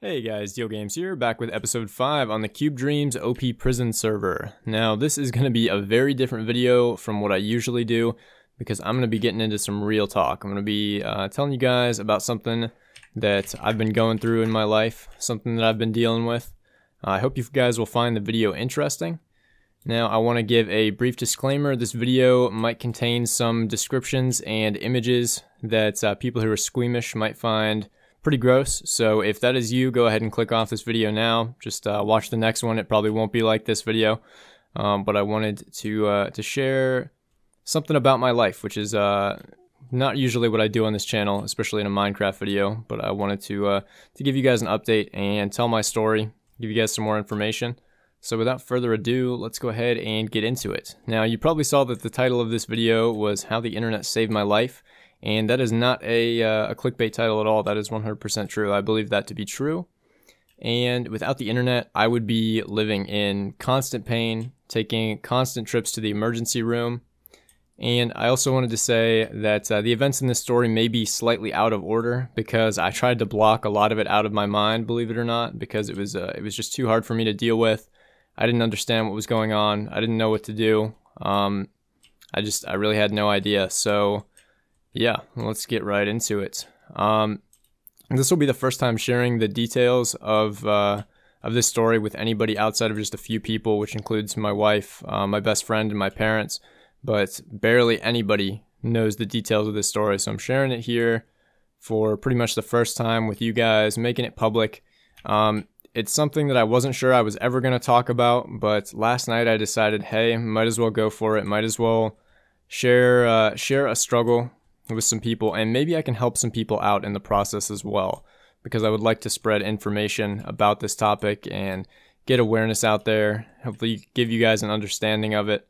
Hey guys, Deal Games here, back with episode 5 on the Cube Dreams OP Prison server. Now, this is going to be a very different video from what I usually do, because I'm going to be getting into some real talk. I'm going to be telling you guys about something that I've been going through in my life, something that I've been dealing with. I hope you guys will find the video interesting. Now, I want to give a brief disclaimer. This video might contain some descriptions and images that people who are squeamish might find pretty gross, so if that is you, go ahead and click off this video now. Just watch the next one. It probably won't be like this video, but I wanted to share something about my life, which is not usually what I do on this channel, especially in a Minecraft video. But I wanted to give you guys an update and tell my story, give you guys some more information. So without further ado, let's go ahead and get into it. Now, you probably saw that the title of this video was "How the Internet Saved My Life." And that is not a clickbait title at all. That is 100% true. I believe that to be true. And without the internet, I would be living in constant pain, taking constant trips to the emergency room. And I also wanted to say that the events in this story may be slightly out of order, because I tried to block a lot of it out of my mind, believe it or not, because it was just too hard for me to deal with. I didn't understand what was going on. I didn't know what to do. I really had no idea. So yeah, let's get right into it. This will be the first time sharing the details of this story with anybody outside of just a few people, which includes my wife, my best friend, and my parents. But barely anybody knows the details of this story, so I'm sharing it here for pretty much the first time with you guys, making it public. It's something that I wasn't sure I was ever going to talk about, but last night I decided, hey, might as well go for it. Might as well share a struggle with some people, and maybe I can help some people out in the process as well, because I would like to spread information about this topic and get awareness out there, hopefully give you guys an understanding of it,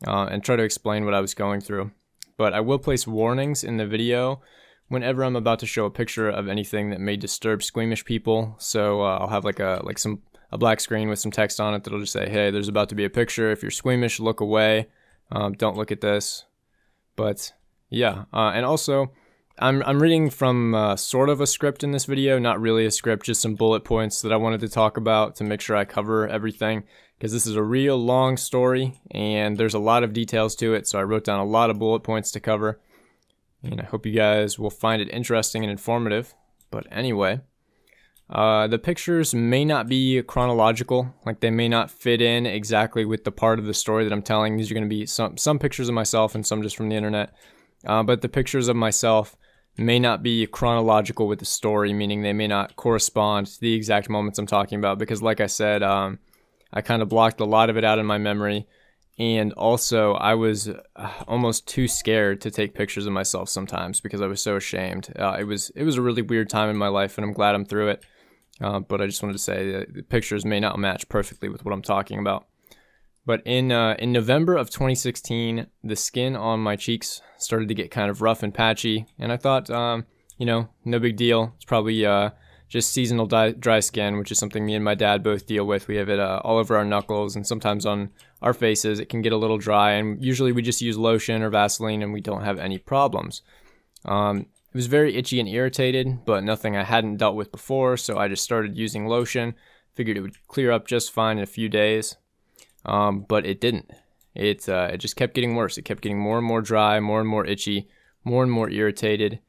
and try to explain what I was going through. But I will place warnings in the video whenever I'm about to show a picture of anything that may disturb squeamish people. So I'll have a black screen with some text on it that'll just say, hey, there's about to be a picture. If you're squeamish, look away. Don't look at this. But yeah, and also, I'm reading from sort of a script in this video, not really a script, just some bullet points that I wanted to talk about to make sure I cover everything, because this is a real long story, and there's a lot of details to it, so I wrote down a lot of bullet points to cover, and I hope you guys will find it interesting and informative. But anyway, the pictures may not be chronological, like they may not fit in exactly with the part of the story that I'm telling. These are going to be some pictures of myself and some just from the internet. But the pictures of myself may not be chronological with the story, meaning they may not correspond to the exact moments I'm talking about, because like I said, I kind of blocked a lot of it out in my memory, and also I was almost too scared to take pictures of myself sometimes because I was so ashamed. It was a really weird time in my life, and I'm glad I'm through it, but I just wanted to say that the pictures may not match perfectly with what I'm talking about. But in November of 2016, the skin on my cheeks started to get kind of rough and patchy, and I thought, no big deal. It's probably just seasonal dry skin, which is something me and my dad both deal with. We have it all over our knuckles, and sometimes on our faces it can get a little dry, and usually we just use lotion or Vaseline, and we don't have any problems. It was very itchy and irritated, but nothing I hadn't dealt with before, so I just started using lotion. Figured it would clear up just fine in a few days. But it didn't. It just kept getting worse. It kept getting more and more dry, more and more itchy, more and more irritated.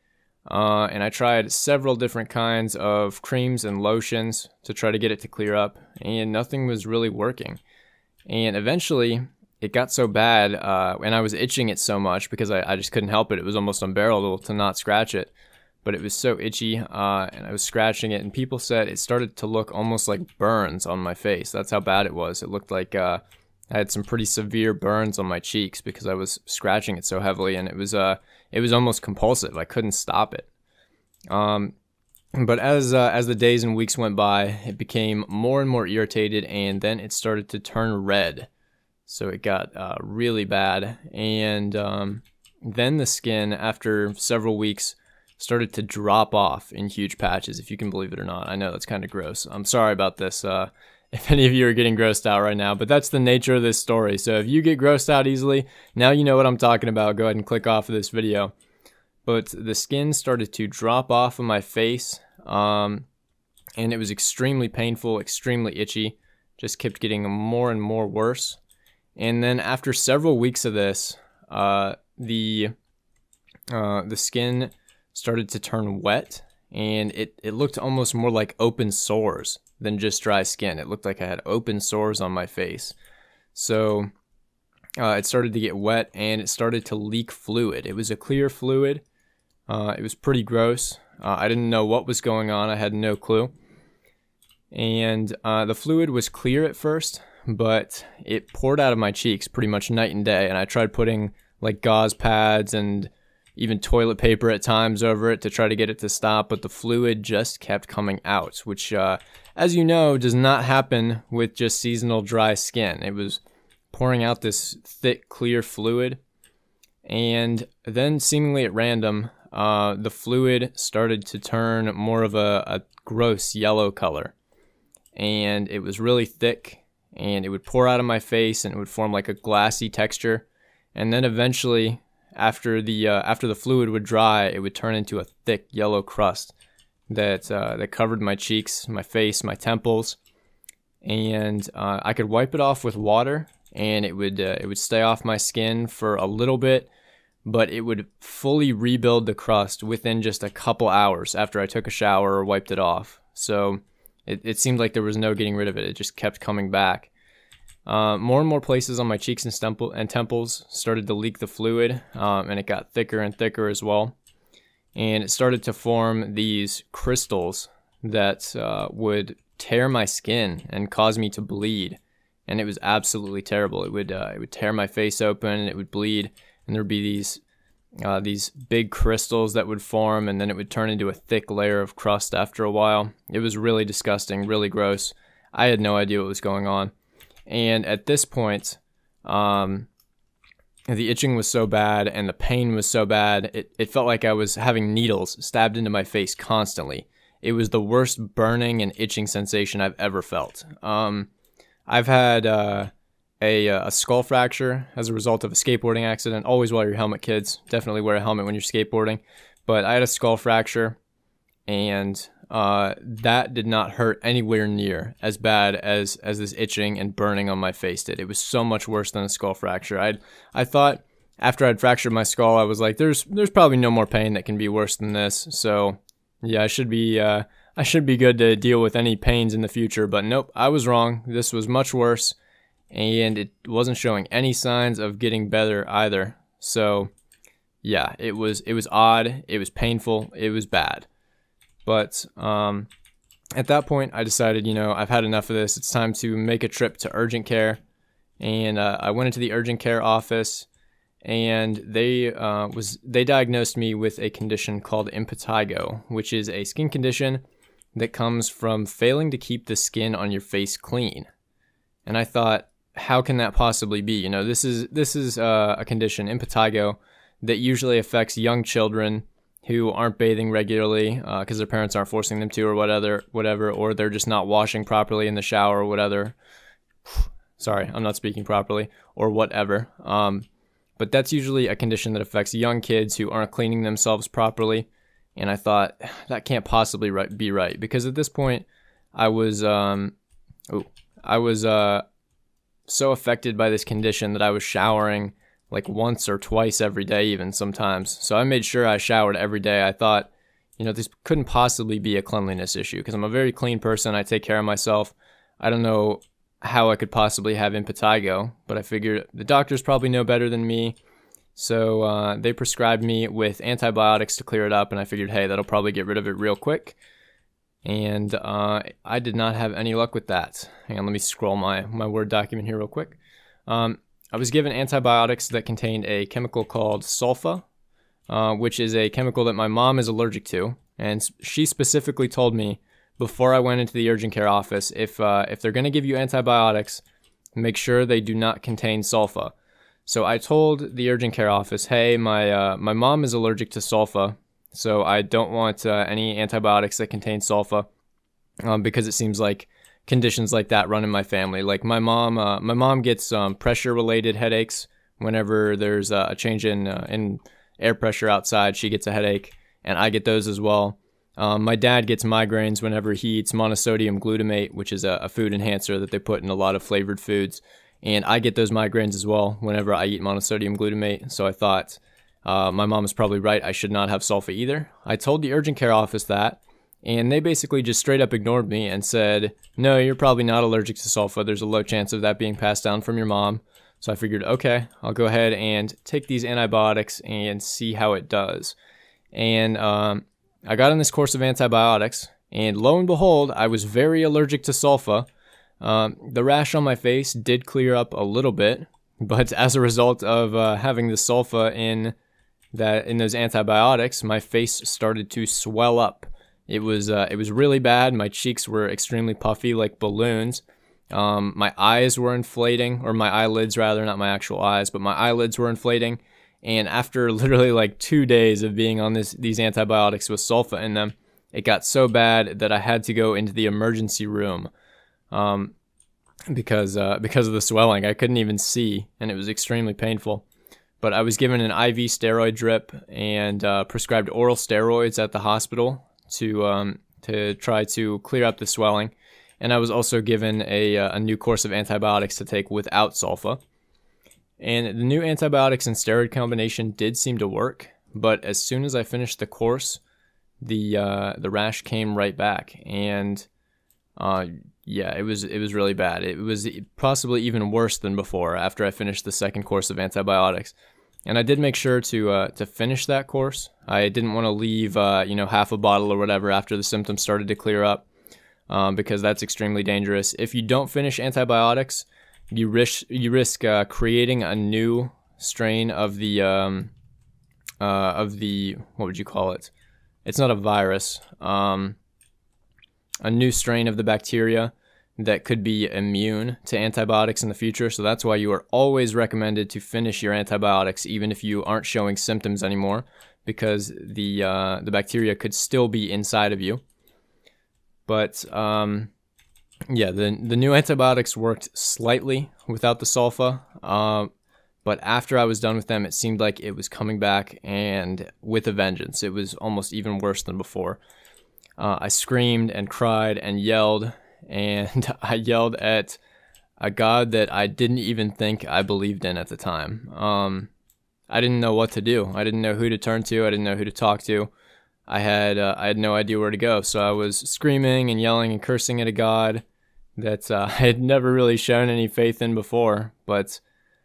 And I tried several different kinds of creams and lotions to try to get it to clear up, and nothing was really working. And eventually, it got so bad, and I was itching it so much because I just couldn't help it. It was almost unbearable to not scratch it. But it was so itchy, and I was scratching it, and people said it started to look almost like burns on my face. That's how bad it was. It looked like I had some pretty severe burns on my cheeks because I was scratching it so heavily, and it was almost compulsive. I couldn't stop it. But as the days and weeks went by, it became more and more irritated, and then it started to turn red. So it got really bad, and then the skin, after several weeks, started to drop off in huge patches, if you can believe it or not. I know that's kind of gross. I'm sorry about this if any of you are getting grossed out right now, but that's the nature of this story. So if you get grossed out easily, now you know what I'm talking about. Go ahead and click off of this video. But the skin started to drop off of my face, and it was extremely painful, extremely itchy, just kept getting more and more worse. And then after several weeks of this, the skin started to turn wet, and it looked almost more like open sores than just dry skin. It looked like I had open sores on my face. So it started to get wet, and it started to leak fluid. It was a clear fluid. It was pretty gross. I didn't know what was going on. I had no clue. And the fluid was clear at first, but it poured out of my cheeks pretty much night and day. And I tried putting like gauze pads and even toilet paper at times over it to try to get it to stop, but the fluid just kept coming out, which, as you know, does not happen with just seasonal dry skin. It was pouring out this thick, clear fluid, and then seemingly at random, the fluid started to turn more of a gross yellow color, and it was really thick, and it would pour out of my face, and it would form like a glassy texture, and then eventually, after the fluid would dry, it would turn into a thick yellow crust that covered my cheeks, my face, my temples, and I could wipe it off with water, and it would stay off my skin for a little bit, but it would fully rebuild the crust within just a couple hours after I took a shower or wiped it off. So it seemed like there was no getting rid of it. It just kept coming back. More and more places on my cheeks and temples started to leak the fluid, and it got thicker and thicker as well. And it started to form these crystals that would tear my skin and cause me to bleed. And it was absolutely terrible. It would tear my face open, and it would bleed, and there'd be these big crystals that would form, and then it would turn into a thick layer of crust after a while. It was really disgusting, really gross. I had no idea what was going on. And at this point, the itching was so bad and the pain was so bad, it felt like I was having needles stabbed into my face constantly. It was the worst burning and itching sensation I've ever felt. I've had a skull fracture as a result of a skateboarding accident. Always wear your helmet, kids. Definitely wear a helmet when you're skateboarding. But I had a skull fracture, and that did not hurt anywhere near as bad as this itching and burning on my face did. It was so much worse than a skull fracture. I thought after I'd fractured my skull, I was like, there's probably no more pain that can be worse than this. So yeah, I should be good to deal with any pains in the future. But nope, I was wrong. This was much worse, and it wasn't showing any signs of getting better either. So yeah, it was odd. It was painful. It was bad. But at that point, I decided, I've had enough of this. It's time to make a trip to urgent care. And I went into the urgent care office, and they diagnosed me with a condition called impetigo, which is a skin condition that comes from failing to keep the skin on your face clean. And I thought, how can that possibly be? This is a condition, impetigo, that usually affects young children who aren't bathing regularly because their parents aren't forcing them to, or whatever, or they're just not washing properly in the shower or whatever. Sorry, I'm not speaking properly, or whatever. But that's usually a condition that affects young kids who aren't cleaning themselves properly. And I thought, that can't possibly be right, because at this point, I was so affected by this condition that I was showering like once or twice every day, even sometimes. So I made sure I showered every day. I thought, this couldn't possibly be a cleanliness issue, because I'm a very clean person. I take care of myself. I don't know how I could possibly have impetigo, but I figured the doctors probably know better than me. So they prescribed me with antibiotics to clear it up, and I figured, hey, that'll probably get rid of it real quick. And I did not have any luck with that. Hang on, let me scroll my Word document here real quick. I was given antibiotics that contained a chemical called sulfa, which is a chemical that my mom is allergic to. And she specifically told me before I went into the urgent care office, if they're going to give you antibiotics, make sure they do not contain sulfa. So I told the urgent care office, hey, my mom is allergic to sulfa, so I don't want any antibiotics that contain sulfa, because it seems like conditions like that run in my family. Like my mom gets pressure-related headaches whenever there's a change in air pressure outside. She gets a headache, and I get those as well. My dad gets migraines whenever he eats monosodium glutamate, which is a food enhancer that they put in a lot of flavored foods. And I get those migraines as well whenever I eat monosodium glutamate. So I thought my mom is probably right. I should not have sulfa either. I told the urgent care office that, and they basically just straight up ignored me and said, no, you're probably not allergic to sulfa. There's a low chance of that being passed down from your mom. So I figured, okay, I'll go ahead and take these antibiotics and see how it does. And I got on this course of antibiotics, and lo and behold, I was very allergic to sulfa. The rash on my face did clear up a little bit, but as a result of having the sulfa in those antibiotics, my face started to swell up. It was really bad. My cheeks were extremely puffy, like balloons. My eyes were inflating, or my eyelids rather, not my actual eyes, but my eyelids were inflating. And after literally like 2 days of being on these antibiotics with sulfa in them, it got so bad that I had to go into the emergency room because of the swelling. I couldn't even see, and it was extremely painful. But I was given an IV steroid drip and prescribed oral steroids at the hospital to try to clear up the swelling. And I was also given a new course of antibiotics to take without sulfa. And the new antibiotics and steroid combination did seem to work, but as soon as I finished the course, the rash came right back, and yeah, it was really bad. It was possibly even worse than before after I finished the second course of antibiotics. And I did make sure to finish that course. I didn't want to leave half a bottle or whatever after the symptoms started to clear up, because that's extremely dangerous. If you don't finish antibiotics, you risk creating a new strain of the what would you call it? It's not a virus. A new strain of the bacteria that could be immune to antibiotics in the future. So that's why you are always recommended to finish your antibiotics, even if you aren't showing symptoms anymore, because the bacteria could still be inside of you. But yeah, the new antibiotics worked slightly without the sulfa, but after I was done with them, it seemed like it was coming back, and with a vengeance. It was almost even worse than before. I screamed and cried and yelled, and I yelled at a God that I didn't even think I believed in at the time. I didn't know what to do. I didn't know who to turn to. I didn't know who to talk to. I had no idea where to go, so I was screaming and yelling and cursing at a God that I had never really shown any faith in before. But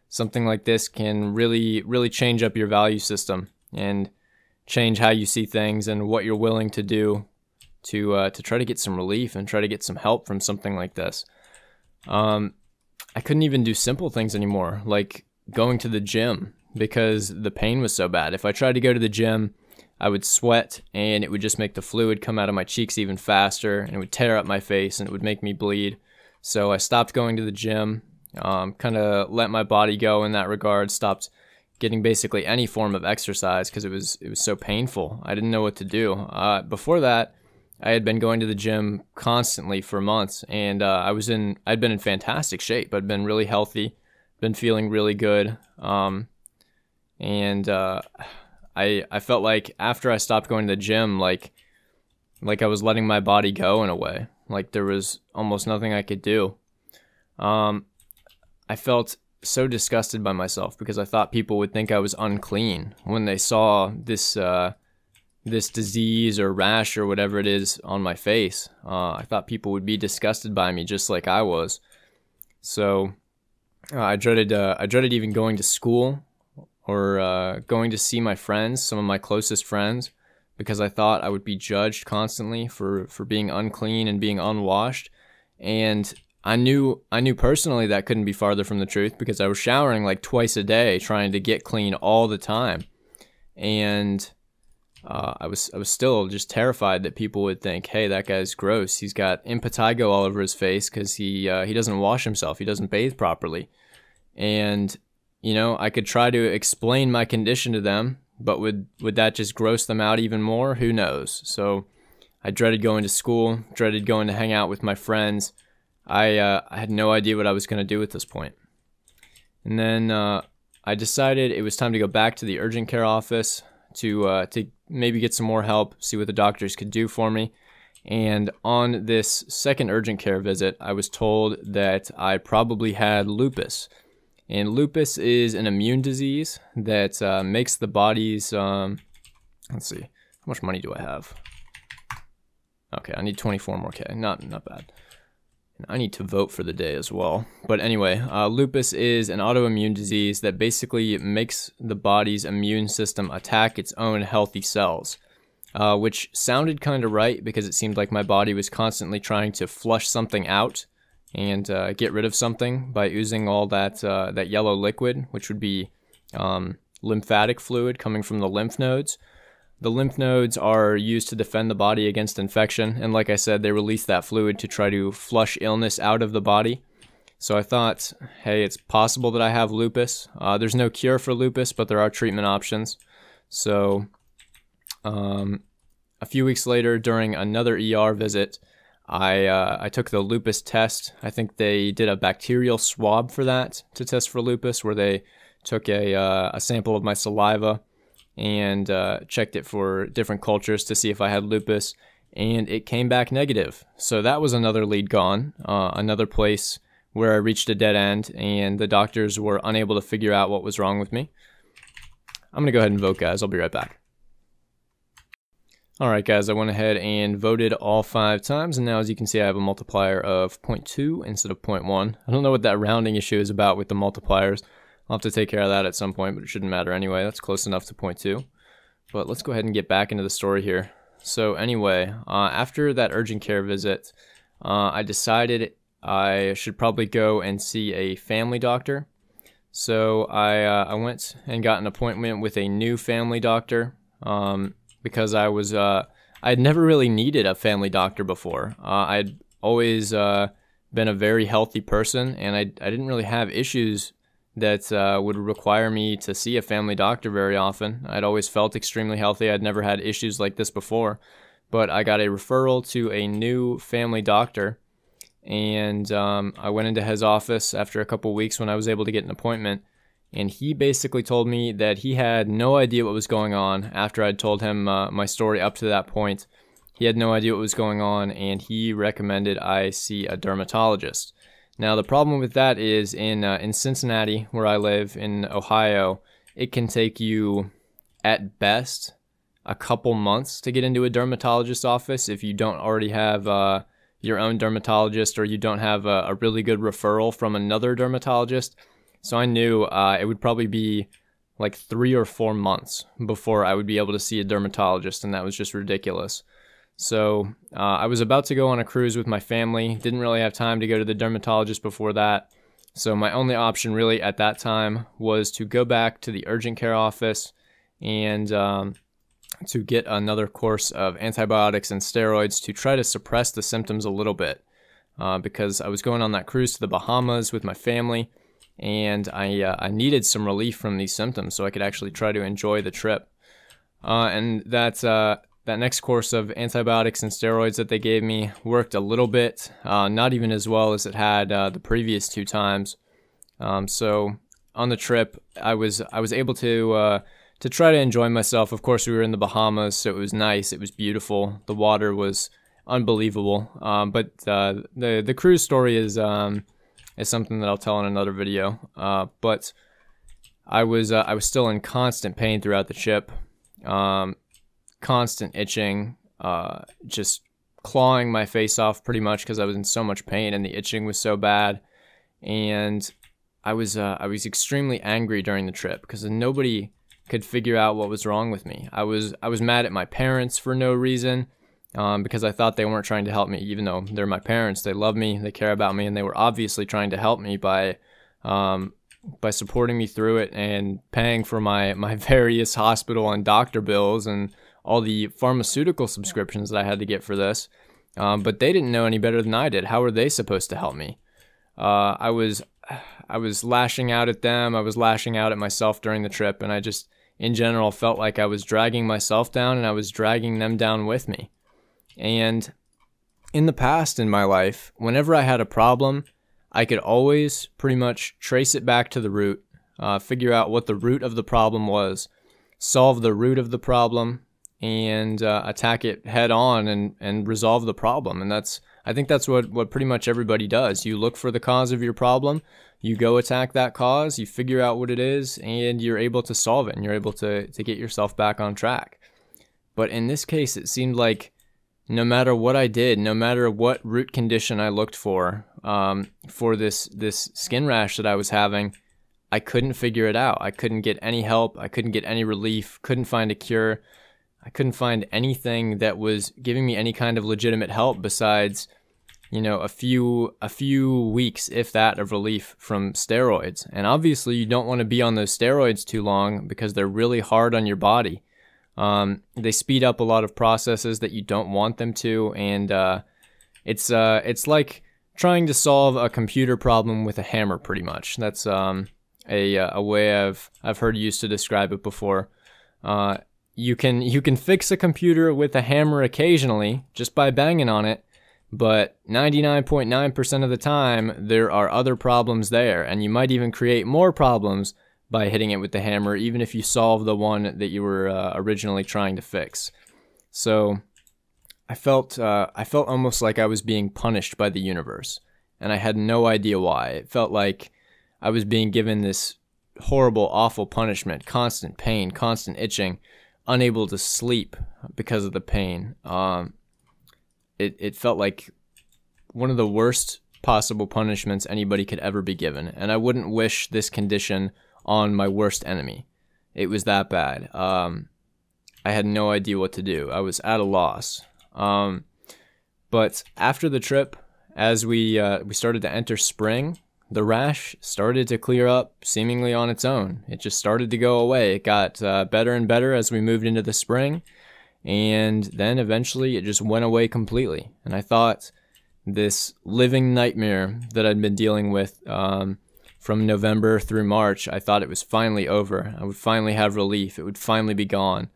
something like this can really, really change up your value system and change how you see things and what you're willing to do to try to get some relief and try to get some help from something like this. I couldn't even do simple things anymore, like going to the gym, because the pain was so bad. If I tried to go to the gym, I would sweat, and it would just make the fluid come out of my cheeks even faster, and it would tear up my face, and it would make me bleed. So I stopped going to the gym, kind of let my body go in that regard, stopped getting basically any form of exercise because it was so painful. I didn't know what to do. Before that, I had been going to the gym constantly for months, and I'd been in fantastic shape. I'd been really healthy, been feeling really good, and I felt like after I stopped going to the gym, like I was letting my body go in a way. Like there was almost nothing I could do. I felt so disgusted by myself because I thought people would think I was unclean when they saw this disease or rash or whatever it is on my face. I thought people would be disgusted by me just like I was. So I dreaded even going to school or going to see my friends, some of my closest friends, because I thought I would be judged constantly for being unclean and being unwashed. And I knew personally that couldn't be farther from the truth because I was showering like twice a day, trying to get clean all the time. And I was still just terrified that people would think, hey, that guy's gross. He's got impetigo all over his face because he doesn't wash himself. He doesn't bathe properly. And, you know, I could try to explain my condition to them, but would that just gross them out even more? Who knows? So I dreaded going to school, dreaded going to hang out with my friends. I had no idea what I was going to do at this point. And then I decided it was time to go back to the urgent care office to maybe get some more help, see what the doctors could do for me. And on this second urgent care visit, I was told that I probably had lupus. And lupus is an immune disease that makes the body's, let's see, how much money do I have? Okay, I need 24 more K, not bad. And I need to vote for the day as well. But anyway, lupus is an autoimmune disease that basically makes the body's immune system attack its own healthy cells. Which sounded kind of right because it seemed like my body was constantly trying to flush something out and get rid of something by oozing all that yellow liquid, which would be lymphatic fluid coming from the lymph nodes. The lymph nodes are used to defend the body against infection, and like I said, they release that fluid to try to flush illness out of the body. So I thought, hey, it's possible that I have lupus. There's no cure for lupus, but there are treatment options. So a few weeks later, during another ER visit, I took the lupus test. I think they did a bacterial swab for that to test for lupus, where they took a sample of my saliva and checked it for different cultures to see if I had lupus, and it came back negative. So that was another lead gone, another place where I reached a dead end, and the doctors were unable to figure out what was wrong with me. I'm going to go ahead and vote, guys. I'll be right back. Alright guys, I went ahead and voted all 5 times, and now as you can see I have a multiplier of 0.2 instead of 0.1. I don't know what that rounding issue is about with the multipliers. I'll have to take care of that at some point, but it shouldn't matter anyway. That's close enough to 0.2. But let's go ahead and get back into the story here. So anyway, after that urgent care visit, I decided I should probably go and see a family doctor. So I went and got an appointment with a new family doctor. Because I had never really needed a family doctor before. I'd always been a very healthy person, and I didn't really have issues that would require me to see a family doctor very often. I'd always felt extremely healthy. I'd never had issues like this before. But I got a referral to a new family doctor, and I went into his office after a couple weeks when I was able to get an appointment. And he basically told me that he had no idea what was going on after I'd told him my story up to that point. He had no idea what was going on, and he recommended I see a dermatologist. Now, the problem with that is in Cincinnati, where I live, in Ohio, it can take you, at best, a couple months to get into a dermatologist's office if you don't already have your own dermatologist, or you don't have a really good referral from another dermatologist. So I knew it would probably be like 3 or 4 months before I would be able to see a dermatologist, and that was just ridiculous. So I was about to go on a cruise with my family, didn't really have time to go to the dermatologist before that. So my only option really at that time was to go back to the urgent care office and to get another course of antibiotics and steroids to try to suppress the symptoms a little bit, because I was going on that cruise to the Bahamas with my family, and I needed some relief from these symptoms so I could actually try to enjoy the trip. And that next course of antibiotics and steroids that they gave me worked a little bit, not even as well as it had the previous 2 times. So on the trip, I was able to try to enjoy myself. Of course, we were in the Bahamas, so it was nice. It was beautiful. The water was unbelievable. But the cruise story is something that I'll tell in another video. But I was still in constant pain throughout the trip. Constant itching, just clawing my face off pretty much because I was in so much pain and the itching was so bad. And I was extremely angry during the trip because nobody could figure out what was wrong with me. I was mad at my parents for no reason, because I thought they weren't trying to help me, even though they're my parents. They love me, they care about me, and they were obviously trying to help me by supporting me through it and paying for my various hospital and doctor bills and all the pharmaceutical subscriptions that I had to get for this. But they didn't know any better than I did. How were they supposed to help me? I was lashing out at them. I was lashing out at myself during the trip, and I just, in general, felt like I was dragging myself down and I was dragging them down with me. And in the past in my life, whenever I had a problem, I could always pretty much trace it back to the root, figure out what the root of the problem was. solve the root of the problem and attack it head on and resolve the problem. And I think that's what pretty much everybody does. You look for the cause of your problem, you go attack that cause, you figure out what it is, and you're able to solve it, and you're able to get yourself back on track. But in this case, it seemed like no matter what I did, no matter what root condition I looked for this skin rash that I was having, I couldn't figure it out. I couldn't get any help. I couldn't get any relief. Couldn't find a cure. I couldn't find anything that was giving me any kind of legitimate help besides, a few weeks, if that, of relief from steroids. And obviously, you don't want to be on those steroids too long because they're really hard on your body. They speed up a lot of processes that you don't want them to, and it's like trying to solve a computer problem with a hammer, pretty much. That's a way I've heard used to describe it before. You can fix a computer with a hammer occasionally just by banging on it, but 99.9% of the time there are other problems there, and you might even create more problems by hitting it with the hammer, even if you solve the one that you were originally trying to fix. So I felt almost like I was being punished by the universe, and I had no idea why. It felt like I was being given this horrible, awful punishment, constant pain, constant itching, unable to sleep because of the pain. It felt like one of the worst possible punishments anybody could ever be given, and I wouldn't wish this condition on my worst enemy. It was that bad. I had no idea what to do. I was at a loss. But after the trip, as we started to enter spring, the rash started to clear up seemingly on its own. It just started to go away. It got better and better as we moved into the spring, and then eventually it just went away completely. And I thought this living nightmare that I'd been dealing with from November through March, I thought it was finally over. I would finally have relief. It would finally be gone.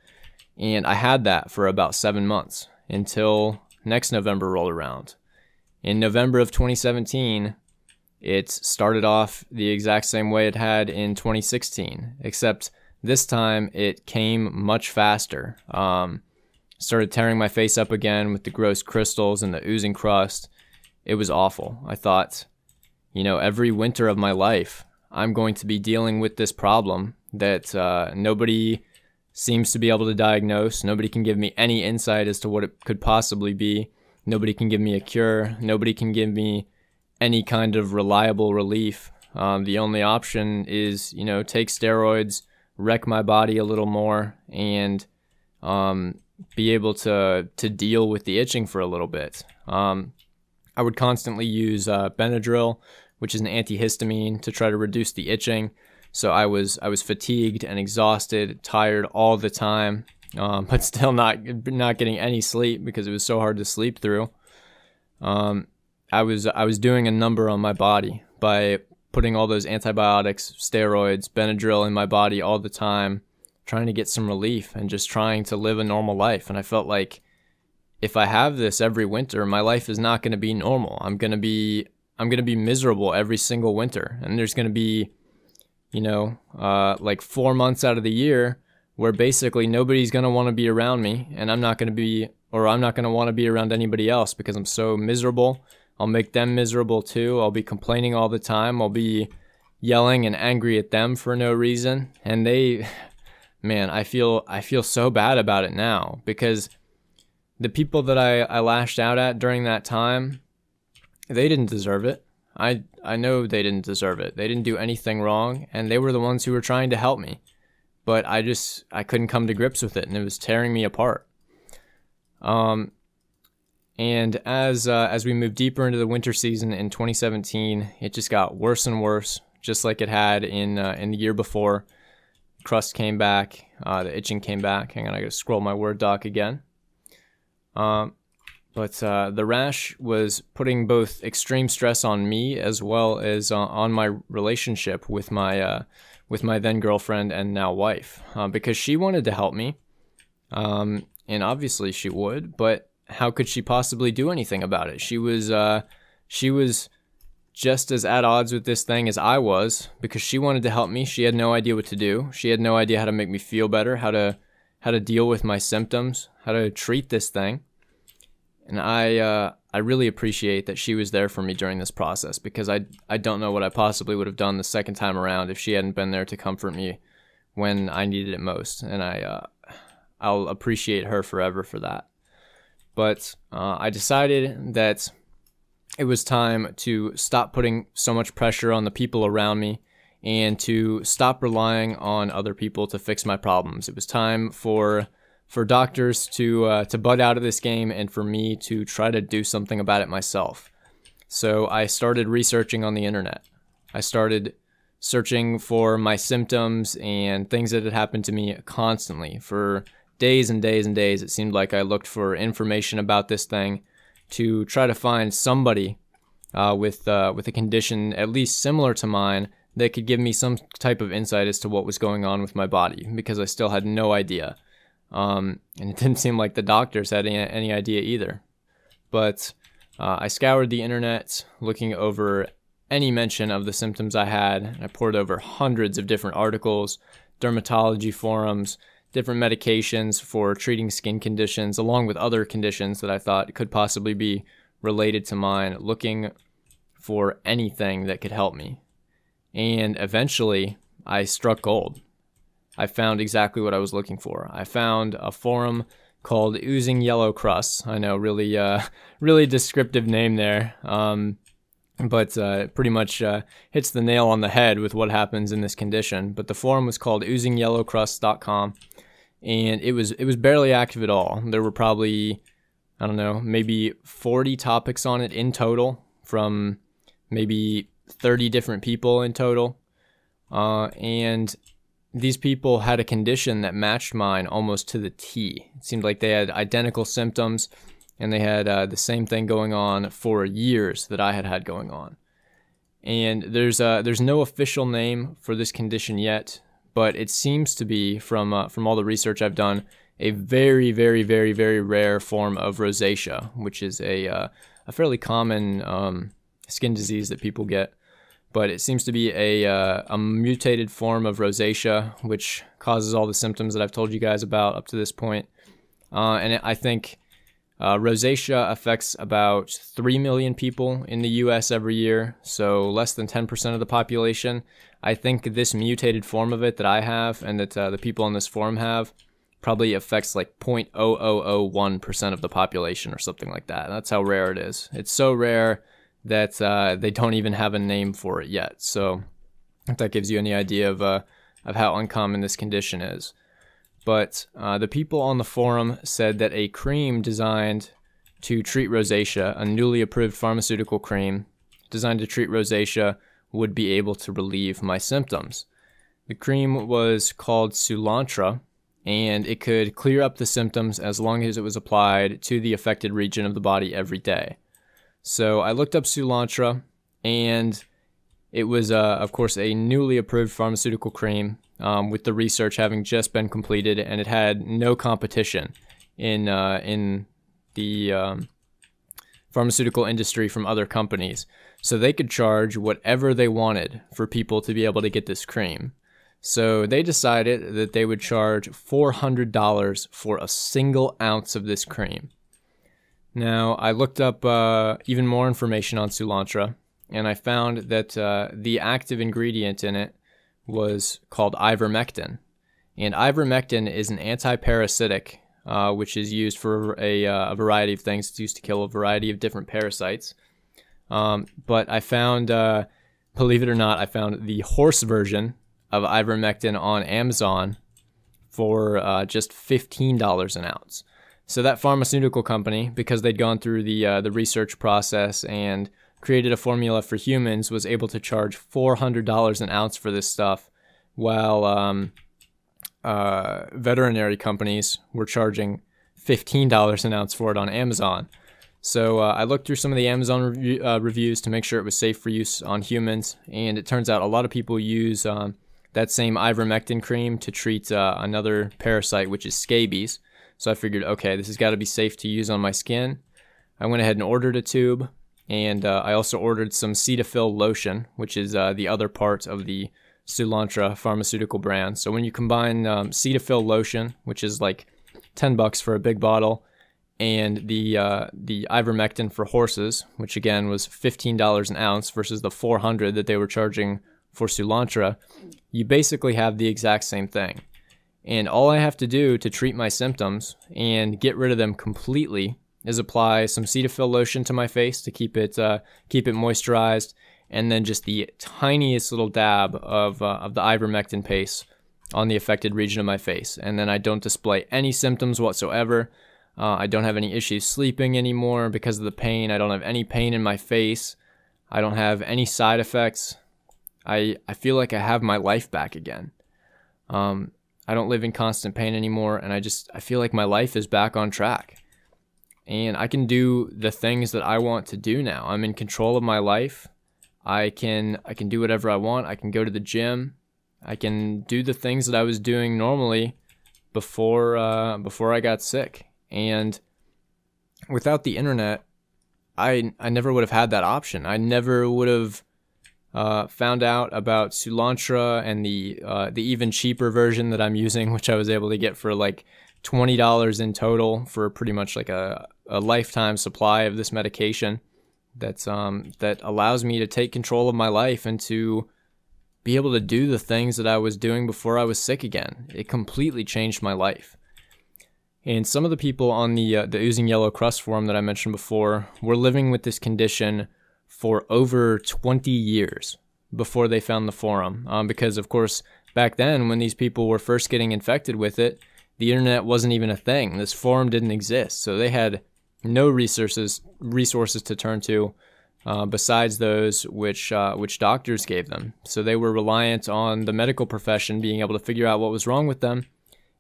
And I had that for about 7 months until next November rolled around. In November of 2017, it started off the exact same way it had in 2016, except this time it came much faster. Started tearing my face up again with the gross crystals and the oozing crust. It was awful. I thought, every winter of my life, I'm going to be dealing with this problem that nobody seems to be able to diagnose. Nobody can give me any insight as to what it could possibly be. Nobody can give me a cure. Nobody can give me any kind of reliable relief. The only option is, take steroids, wreck my body a little more, and be able to deal with the itching for a little bit. I would constantly use Benadryl, which is an antihistamine, to try to reduce the itching. So I was fatigued and exhausted, tired all the time, but still not getting any sleep because it was so hard to sleep through. I was doing a number on my body by putting all those antibiotics, steroids, Benadryl in my body all the time, trying to get some relief and just trying to live a normal life. And I felt like if I have this every winter, my life is not going to be normal. I'm going to be miserable every single winter. And there's going to be, like 4 months out of the year where basically nobody's going to want to be around me, and I'm not going to want to be around anybody else because I'm so miserable. I'll make them miserable too. I'll be complaining all the time. I'll be yelling and angry at them for no reason. And I feel so bad about it now because the people that I lashed out at during that time, they didn't deserve it. I know they didn't deserve it. They didn't do anything wrong, and they were the ones who were trying to help me. But I couldn't come to grips with it, and it was tearing me apart. And as we moved deeper into the winter season in 2017, it just got worse and worse, just like it had in the year before. Crust came back, the itching came back. Hang on, I gotta scroll my Word doc again. But the rash was putting both extreme stress on me as well as on my relationship with my then girlfriend and now wife, because she wanted to help me, and obviously she would, but how could she possibly do anything about it? She was just as at odds with this thing as I was, because she wanted to help me. She had no idea what to do. She had no idea how to make me feel better, how to deal with my symptoms, how to treat this thing. And I really appreciate that she was there for me during this process, because I don't know what I possibly would have done the second time around if she hadn't been there to comfort me when I needed it most. And I'll appreciate her forever for that. But I decided that it was time to stop putting so much pressure on the people around me and to stop relying on other people to fix my problems. It was time for doctors to butt out of this game and for me to try to do something about it myself. So I started researching on the internet. I started searching for my symptoms and things that had happened to me constantly. For days and days and days, it seemed like I looked for information about this thing to try to find somebody with a condition at least similar to mine that could give me some type of insight as to what was going on with my body, because I still had no idea. And it didn't seem like the doctors had any idea either. But I scoured the internet looking over any mention of the symptoms I had. I poured over hundreds of different articles, dermatology forums, different medications for treating skin conditions, along with other conditions that I thought could possibly be related to mine, looking for anything that could help me. And eventually, I struck gold. I found exactly what I was looking for. I found a forum called Oozing Yellow Crusts. I know, really descriptive name there, but pretty much hits the nail on the head with what happens in this condition. But the forum was called oozingyellowcrusts.com, and it was barely active at all. There were probably, I don't know, maybe 40 topics on it in total, from maybe 30 different people in total, and these people had a condition that matched mine almost to the T. It seemed like they had identical symptoms, and they had the same thing going on for years that I had going on. And there's no official name for this condition yet, but it seems to be, from all the research I've done, a very, very, very, very rare form of rosacea, which is a fairly common skin disease that people get. But it seems to be a mutated form of rosacea, which causes all the symptoms that I've told you guys about up to this point. And I think rosacea affects about 3 million people in the US every year, so less than 10% of the population. I think this mutated form of it that I have and that the people on this forum have probably affects like 0.0001% of the population or something like that. That's how rare it is. It's so rare that they don't even have a name for it yet. So if that gives you any idea of how uncommon this condition is. But the people on the forum said that a cream designed to treat rosacea, a newly approved pharmaceutical cream designed to treat rosacea, would be able to relieve my symptoms. The cream was called Soolantra, and it could clear up the symptoms as long as it was applied to the affected region of the body every day. So I looked up Soolantra, and it was, of course, a newly approved pharmaceutical cream, with the research having just been completed, and it had no competition in the pharmaceutical industry from other companies. So they could charge whatever they wanted for people to be able to get this cream. So they decided that they would charge $400 for a single ounce of this cream. Now, I looked up even more information on Soolantra, and I found that the active ingredient in it was called ivermectin. And ivermectin is an anti-parasitic, which is used for a variety of things. It's used to kill a variety of different parasites. But I found, believe it or not, I found the horse version of ivermectin on Amazon for just $15 an ounce. So that pharmaceutical company, because they'd gone through the research process and created a formula for humans, was able to charge $400 an ounce for this stuff, while veterinary companies were charging $15 an ounce for it on Amazon. So I looked through some of the Amazon reviews to make sure it was safe for use on humans, and it turns out a lot of people use that same ivermectin cream to treat another parasite, which is scabies. So I figured, okay, this has got to be safe to use on my skin. I went ahead and ordered a tube, And I also ordered some Cetaphil lotion, which is the other part of the Soolantra pharmaceutical brand. So when you combine Cetaphil lotion, which is like $10 for a big bottle, and the ivermectin for horses, which again was $15 an ounce versus the $400 that they were charging for Soolantra, you basically have the exact same thing. And all I have to do to treat my symptoms and get rid of them completely is apply some Cetaphil lotion to my face to keep it moisturized, and then just the tiniest little dab of the ivermectin paste on the affected region of my face. And then I don't display any symptoms whatsoever. I don't have any issues sleeping anymore because of the pain. I don't have any pain in my face. I don't have any side effects. I feel like I have my life back again. I don't live in constant pain anymore, and I feel like my life is back on track. And I can do the things that I want to do now. I'm in control of my life. I can do whatever I want. I can go to the gym. I can do the things that I was doing normally before I got sick. And without the internet, I never would have had that option. I never would have found out about Soolantra and the even cheaper version that I'm using, which I was able to get for like $20 in total for pretty much like a lifetime supply of this medication that allows me to take control of my life and to be able to do the things that I was doing before I was sick again. It completely changed my life. And some of the people on the Oozing Yellow Crust forum that I mentioned before were living with this condition for over 20 years before they found the forum. Because, of course, back then when these people were first getting infected with it, the internet wasn't even a thing. This forum didn't exist. So they had no resources to turn to besides those which doctors gave them. So they were reliant on the medical profession being able to figure out what was wrong with them.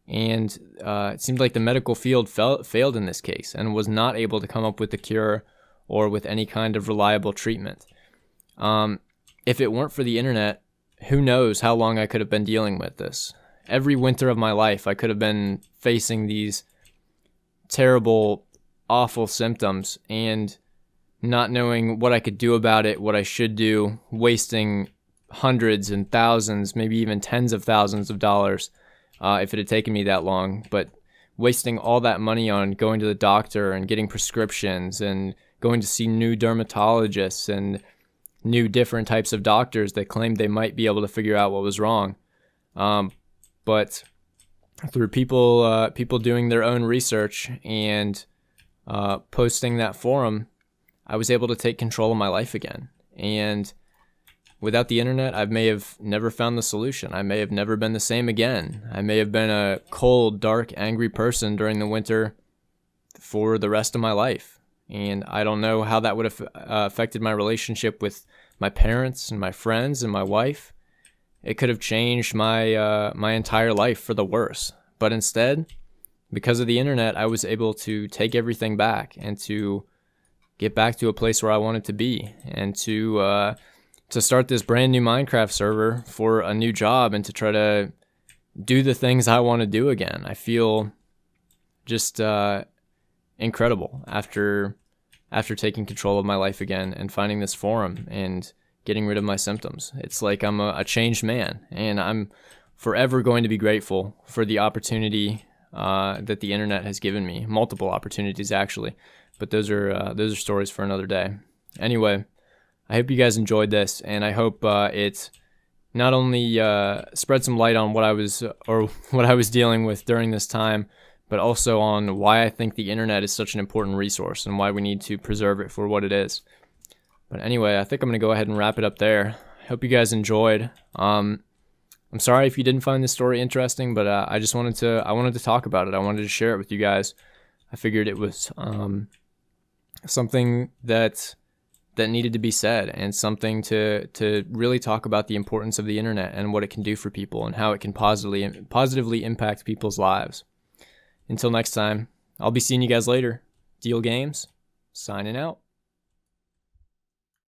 And it seemed like the medical field failed in this case and was not able to come up with a cure or with any kind of reliable treatment. If it weren't for the internet, who knows how long I could have been dealing with this. Every winter of my life, I could have been facing these terrible, awful symptoms and not knowing what I could do about it, what I should do, wasting hundreds and thousands, maybe even tens of thousands of dollars if it had taken me that long. But wasting all that money on going to the doctor and getting prescriptions and going to see new dermatologists and new different types of doctors that claimed they might be able to figure out what was wrong. But through people doing their own research and posting that forum, I was able to take control of my life again. And without the internet, I may have never found the solution. I may have never been the same again. I may have been a cold, dark, angry person during the winter for the rest of my life. And I don't know how that would have affected my relationship with my parents and my friends and my wife. It could have changed my entire life for the worse. But instead, because of the internet, I was able to take everything back and to get back to a place where I wanted to be, and to start this brand new Minecraft server for a new job and to try to do the things I want to do again. I feel just incredible after taking control of my life again and finding this forum and getting rid of my symptoms. It's like I'm a changed man, and I'm forever going to be grateful for the opportunity that the internet has given me. Multiple opportunities, actually, but those are stories for another day. Anyway, I hope you guys enjoyed this, and I hope it not only spread some light on what I was dealing with during this time, but also on why I think the internet is such an important resource and why we need to preserve it for what it is. But anyway, I think I'm going to go ahead and wrap it up there. I hope you guys enjoyed. I'm sorry if you didn't find this story interesting, but I wanted to talk about it. I wanted to share it with you guys. I figured it was something that needed to be said, and something to really talk about the importance of the internet and what it can do for people and how it can positively impact people's lives. Until next time, I'll be seeing you guys later. Deal Games, signing out.